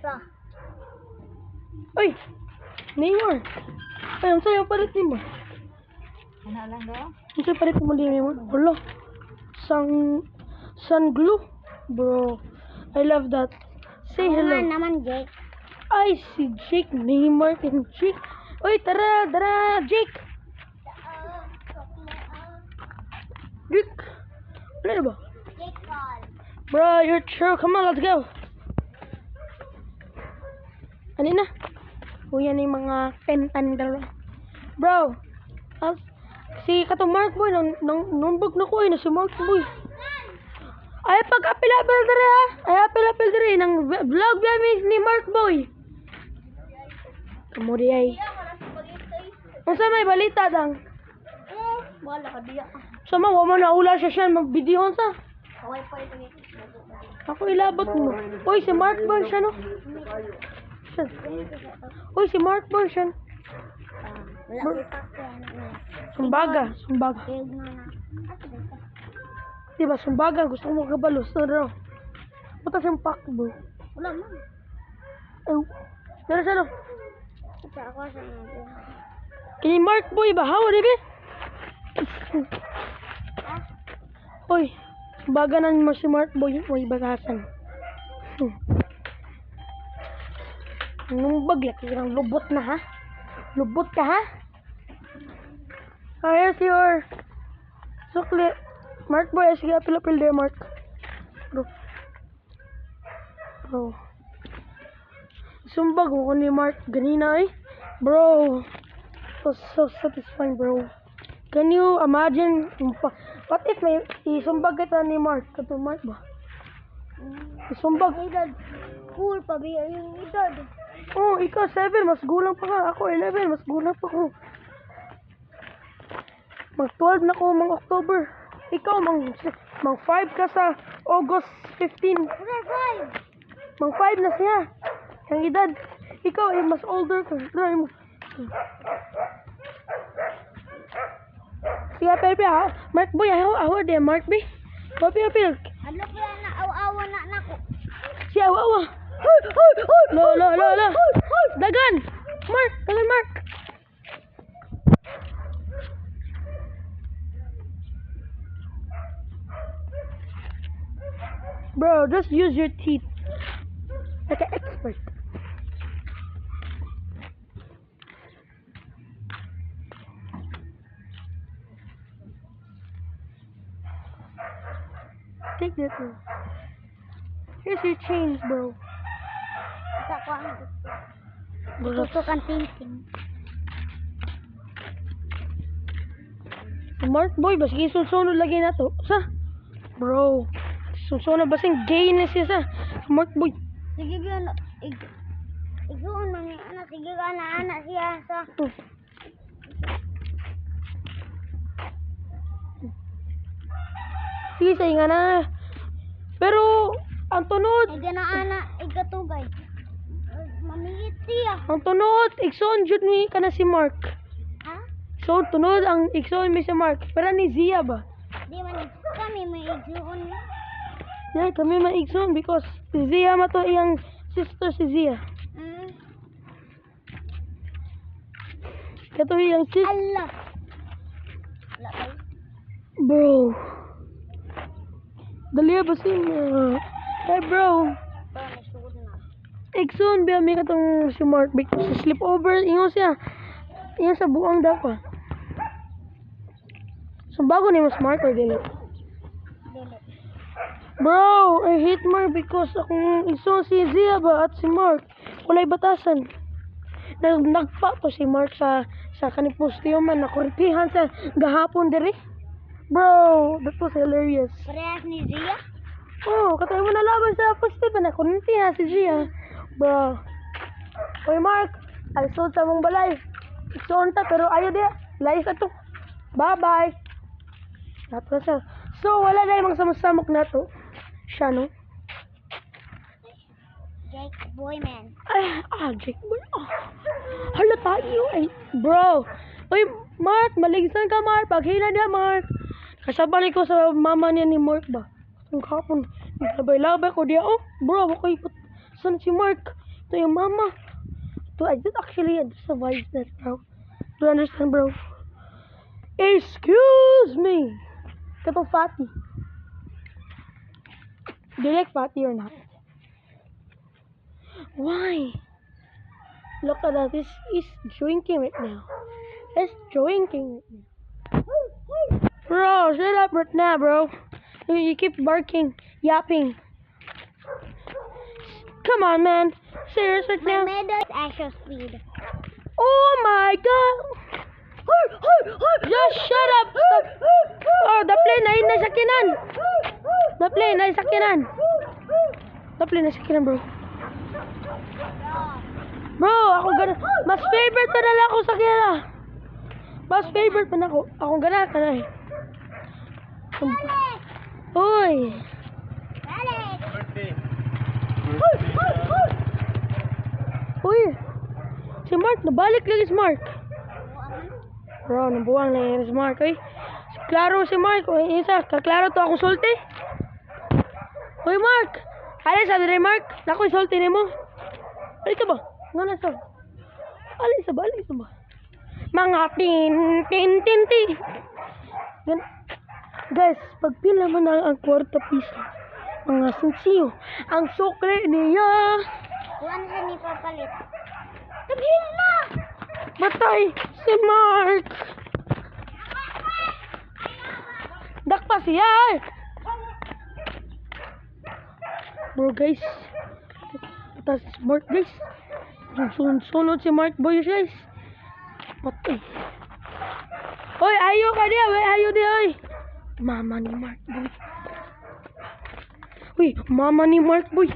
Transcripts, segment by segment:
Barca. Uy! Neymar! Ay, ang sayo palit ni mo. Ano lang daw? Ang sayo palit mo din Neymar. Wala. Sun glue? Bro, I love that. Say Ako hello. nga naman, Jake. Ay, si Jake. Neymar and Jake. Uy, tara, Jake! Jake! Wala na ba? Jake Paul. Bro, you're true. Come on, let's go. Ano na? Uy, yan yung mga pentan dalawa. Bro, si katong Mark Boy, numbag na ko na si Mark Boy. Ay, pag-apil-apil dere ha. Ay, apil-apil dere ng vlog ni Mark Boy. Kamu di ay. Ang sa may balita dang. Wala ka diya. Sama, wala na ula siya mag-video sa. Kaway pa ito ni. Ako ilabot mo. Uy, si Mark Boy siya no. Uy, si Mark Boy siya. Wala ko pa. Sumbaga. Kaya na. Diba, sumbaga. Gusto mo kabalos. Ano? Buta siyang pakbo. Wala man. Ay, dara siya no. Kasi ako sa mga. Kini Mark Boy ba? Hawa, di ba? Uy, baganan mo si Mark Boy. Uy, bagasan. Nung bagla, kaya lubot na ha? Lubot ka ha? Here's your sukli. Mark Boy, sige, apil-apil there, Mark. Bro. Sumbag mo ko ni Mark ganina eh. Bro. So satisfying, bro. Can you imagine? What if may isumbag kita ni Mark? Kato Mark ba? Isumbag. Edad. Cool pa ba yung edad? Oh, ikaw 7, mas gulang pa ka. Ako 11, mas gulang pa ko. Mag 12 na ko mang October. Ikaw mang 5 ka sa August 15. Mang 5 na siya. Ang edad. Ikaw ay mas older ka. Try mo. Sige, Pepe ha. Mark Boy, aho de Mark B. Apil. Ano kaya na aw-awa na nako? Si awa. Lo. Dagan. Mark. Bro, just use your teeth. Like an expert. Take that one. Here's your change, bro. Sa ko ang gusto kang thinking. Mark Boy, bas susunod lagi na to. Sa? Bro. Susunod basing gay na siya sa. Mark Boy. Sige ba ano? Iguon man ni anak sige ka na anak siya sa. Sige, say nga na. Pero, ang tunod. Iga na anak igatugay. Mamigit siya. Ang tunod, ikson jud ni kana si Mark. Ha? So, tunod ang ikson mi si Mark. Pero ni Zia ba? Di man kami may iguon. Yeah, kami maigsoon because si Zia mato iyang sister si Zia. Kato iyang sis. Allah. Wala kay. Bro. Dali ba si hey bro. Para masugod na. Iksoon biya mi katong si Mark because sa sleepover ingo siya. Iyan sa buang daw pa. So bago ni mas Mark or dili? Dili. Bro, I hate Mark because akong iso si Zia ba at si Mark walay batasan. Nagpa to si Mark sa kanipustiyo man na kurtihan sa gahapon diri. Bro, that was hilarious. Parehas ni Zia? Oh, katay mo na laban sa postiyo na kurtihan si Zia. Bro. Oy Mark, ay so sa mong balay. Iksoon ta pero ayo dia. Live ato. Bye-bye. Tapos siya. So, wala na yung mga samusamok na to. Siya, no? Jake Boyman. Jake Boy. Hala tayo. Ay, bro. Uy, Mark, maligsan ka, Mark. Paghila niya, Mark. Kasabali ko sa mama niya ni Mark ba? Ang kapon. Labay-labay ko diya. Oh, bro, ako ikot. Saan si Mark? Ito yung mama. Ito, I just survived that, bro. Do you understand, bro? Excuse me. Katong fatty. Do you like fatty or not? Why? Look at that. He's drinking right now. He's drinking right now. Bro, shut up right now, bro. You keep barking, yapping. Come on, man. Serious right My now? medal is extra speed. Oh my god! Just shut up! Stop. Oh, the plane ay nasakinan! The plane ay sakinan! The plane ay sakinan, bro. Bro, ako gana. Mas favorite pa nala ako sa kila. Mas favorite pa na ako. Ako gana ka na eh. Uy! Uy! Si Mark, nabalik lagi si Mark. Bro, nabuwang na yun si Mark, eh. Klaro si Mark. Uy, isa, kaklaro to akong sulti. Uy, Mark! Alis, sabi rin, Mark. Nako'y sulti ni mo. Alis ka ba? Nga na, sir. Alis ba? Alis ba? Mga tin. Gan. Guys, pagpila mo na ang kwarta piso. Mga sensiyo. Ang sukli niya. Kuhan sa ni papalit. Sabihin na! Batay si Mark. Dakpa siya eh. Bro guys. Atas si Mark guys. Sunod si Mark boy guys. Batay. Hoy, ayo ka dia. Ayo dia oy. Mama ni Mark boy. Uy, mama ni Mark boy.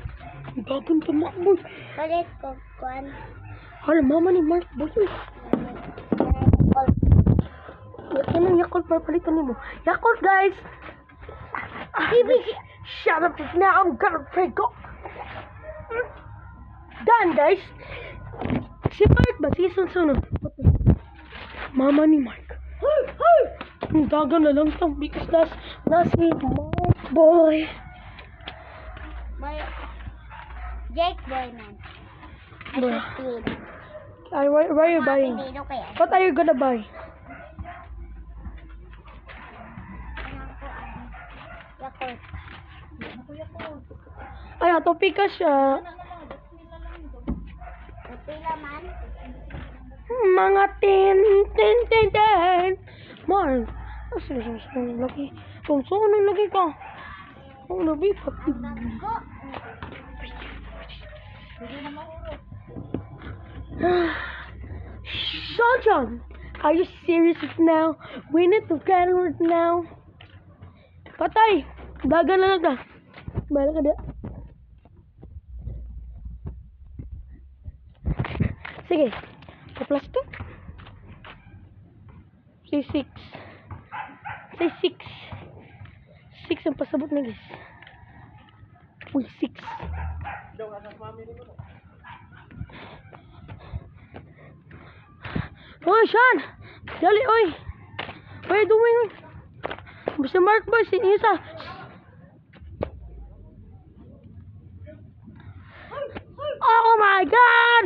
Gagawin ka Mark boy. Palit ko, kuhan. Hala, mama ni Mark boy. Anong Yakult papalitan mo? Yakult guys! Shut up now, I'm gonna break up. Done guys! Si Mark ba? Sige, sunod. Mama ni Mark. Ang dagan na lang tang because that's si Mark boy. Jake boy man. Bro. Extra speed. Why are you buying? Dito kaya. What are you gonna buy? Yakult. Ay, topic ka siya. Pila man. Mga tin. Mark. Asan lagi? Tunso lagi ka. Oh, labi ka. Go. Sean, are you serious right now? We need to get right now. Patay. Dagan na lang ka. Bala ka dia. Sige. Kaplas to. Say 6. Say 6. 6 ang pasabot na guys. Uy, 6. Oy, Sean! Dali, oy! What are you doing? Basta Mark ba? Si Isa. Oh my God!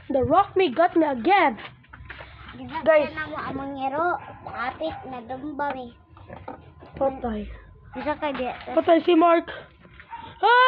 The rock me got me again. Guys. Guys. Na mo among ngero. Kapit na dumba mi. Patay. Isa ka di. Patay si Mark. Ah!